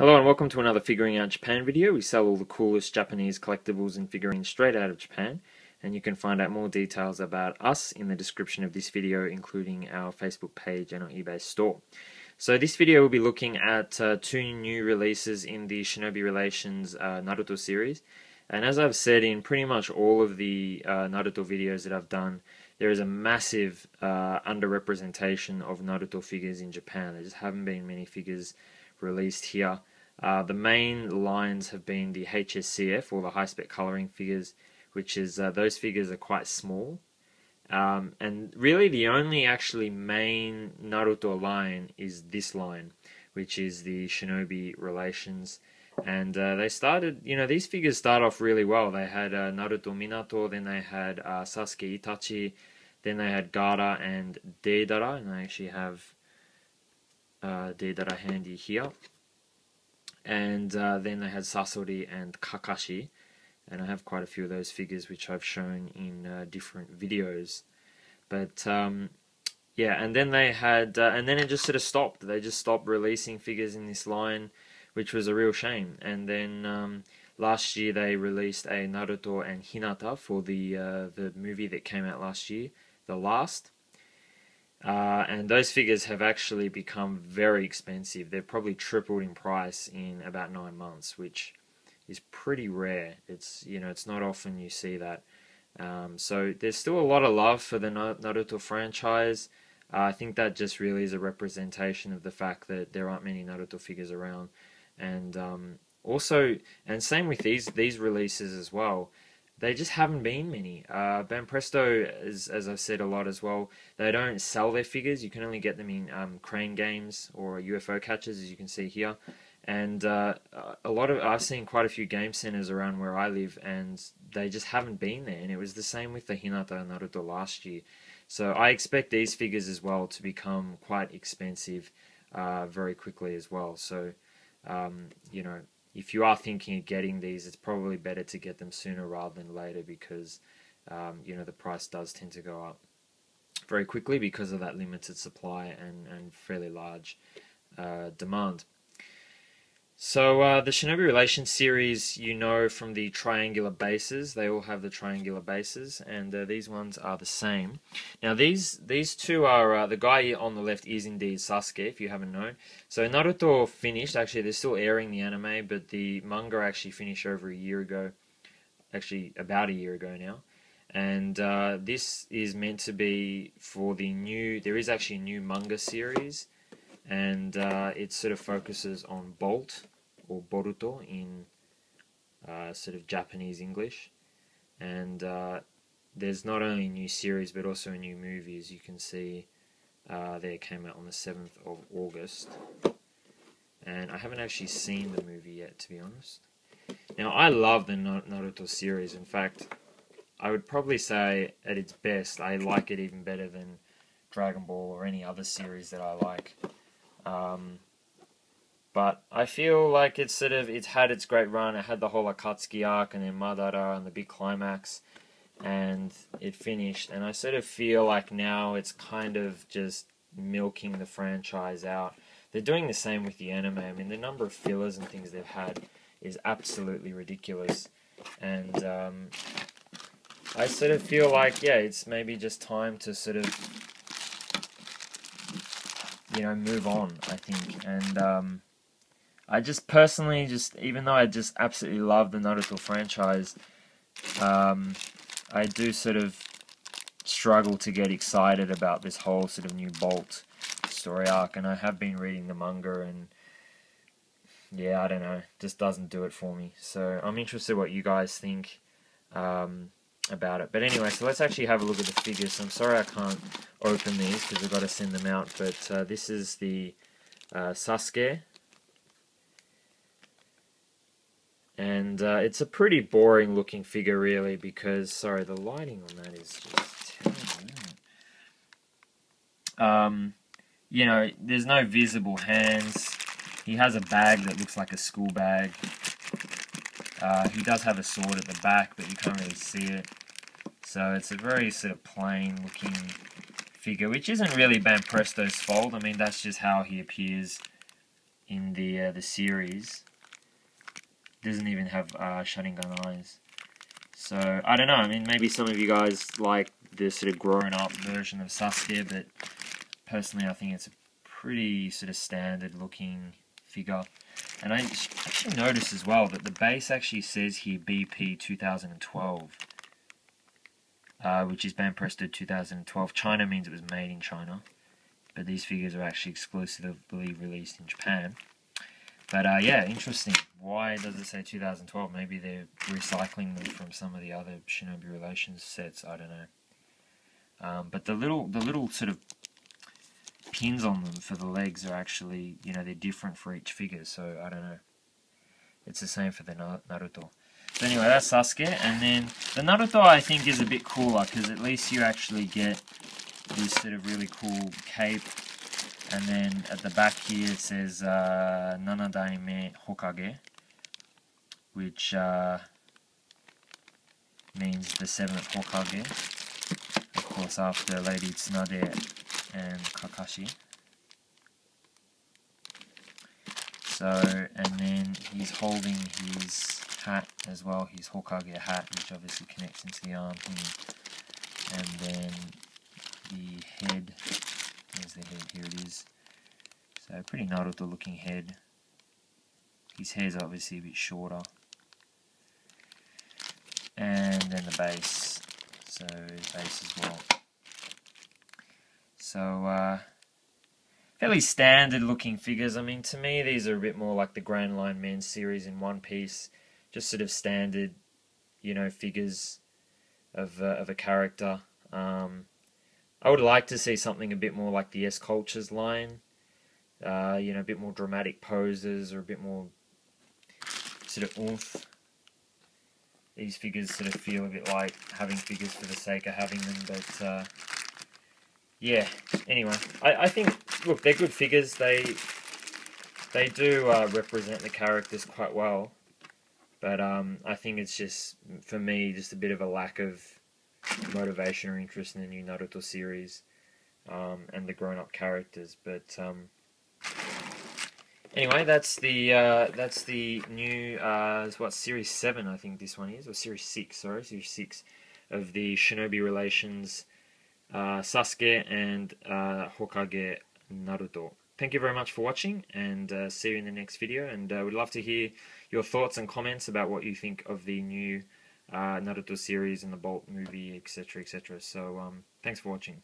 Hello and welcome to another Figuring Out Japan video. We sell all the coolest Japanese collectibles and figurines straight out of Japan, and you can find out more details about us in the description of this video, including our Facebook page and our eBay store. So this video will be looking at two new releases in the Shinobi Relations Naruto series, and as I've said in pretty much all of the Naruto videos that I've done, there is a massive underrepresentation of Naruto figures in Japan. There just haven't been many figures released here. The main lines have been the HSCF, or the high spec coloring figures, which is those figures are quite small. And really the only actually main Naruto line is this line, which is the Shinobi Relations. And they started, these figures start off really well. They had Naruto Minato, then they had Sasuke Itachi, then they had Gaara and Deidara, and I actually have Deidara handy here. And then they had Sasori and Kakashi, and I have quite a few of those figures which I've shown in different videos. But yeah, and then they had, and then it just sort of stopped. They just stopped releasing figures in this line, which was a real shame. And then last year they released a Naruto and Hinata for the movie that came out last year, The Last. And those figures have actually become very expensive. They've probably tripled in price in about 9 months, which is pretty rare. It's not often you see that. So there's still a lot of love for the Naruto franchise. I think that just really is a representation of the fact that there aren't many Naruto figures around, and also, and same with these releases as well. They just haven't been many. Banpresto, as I've said a lot as well, they don't sell their figures. You can only get them in crane games or UFO catchers, as you can see here. And I've seen quite a few game centers around where I live, and they just haven't been there. And it was the same with the Hinata and Naruto last year. So I expect these figures as well to become quite expensive very quickly as well. So, if you are thinking of getting these, it's probably better to get them sooner rather than later, because the price does tend to go up very quickly because of that limited supply and fairly large demand. So the Shinobi Relations series, from the triangular bases, they all have the triangular bases, and these ones are the same. Now these two are, the guy on the left is indeed Sasuke, if you haven't known. So Naruto finished, actually they're still airing the anime, but the manga actually finished over a year ago, actually about a year ago now. And this is meant to be for there is actually a new manga series, and it sort of focuses on Bolt, or Boruto in sort of Japanese English. And there's not only a new series but also a new movie, as you can see there. Came out on the 7th of August, and I haven't actually seen the movie yet, to be honest. Now I love the Naruto series. In fact, I would probably say at its best I like it even better than Dragon Ball or any other series that I like. But I feel like it's had its great run. It had the whole Akatsuki arc and then Madara and the big climax, and it finished. And I sort of feel like now it's kind of just milking the franchise out. They're doing the same with the anime. I mean, the number of fillers and things they've had is absolutely ridiculous. And I sort of feel like, yeah, it's maybe just time to sort of, move on, I think. And I just personally, even though I just absolutely love the Naruto franchise, I do sort of struggle to get excited about this whole sort of new Bolt story arc, and I have been reading the manga, and yeah, I don't know, just doesn't do it for me. So I'm interested what you guys think about it. But anyway, so let's actually have a look at the figures. I'm sorry I can't open these because I've got to send them out, but this is the Sasuke. And it's a pretty boring looking figure, really, because, sorry, the lighting on that is just terrible. There's no visible hands. He has a bag that looks like a school bag. He does have a sword at the back, but you can't really see it. So it's a very sort of plain looking figure, which isn't really Banpresto's fault. I mean, that's just how he appears in the series doesn't even have Sharingan eyes. So I don't know. I mean, maybe some of you guys like the sort of grown-up version of Sasuke, but personally, I think it's a pretty sort of standard-looking figure. And I actually noticed as well that the base actually says here BP 2012, which is Banpresto 2012. China means it was made in China, but these figures are actually exclusively released in Japan. But yeah, interesting. Why does it say 2012? Maybe they're recycling them from some of the other Shinobi Relations sets. I don't know. But the little sort of pins on them for the legs are actually, you know, they're different for each figure. So I don't know. It's the same for the Naruto. So anyway, that's Sasuke. And then the Naruto I think is a bit cooler because at least you actually get this sort of really cool cape. And then at the back here it says Nanadaime Hokage, which means the 7th Hokage, of course after Lady Tsunade and Kakashi. So, and then he's holding his hat as well, his Hokage hat, which obviously connects into the arm here. And then the head. There's the head, here it is. So pretty Naruto looking head. His hair's obviously a bit shorter. And then the base. So base as well. So fairly standard looking figures. I mean, to me these are a bit more like the Grand Line Men series in One Piece. Just sort of standard, you know, figures of a character. I would like to see something a bit more like the S Cultures line, you know, a bit more dramatic poses or a bit more sort of oomph. These figures sort of feel a bit like having figures for the sake of having them, but yeah. Anyway, I think, look, they're good figures. They do represent the characters quite well, but I think it's just, for me, just a bit of a lack of motivation or interest in the new Naruto series and the grown-up characters. But anyway, that's the new what, series 7 I think this one is, or series 6, sorry, series 6 of the Shinobi Relations Sasuke and Hokage Naruto. Thank you very much for watching, and see you in the next video. And we'd love to hear your thoughts and comments about what you think of the new Naruto series and the Bolt movie, etc., etc. So thanks for watching.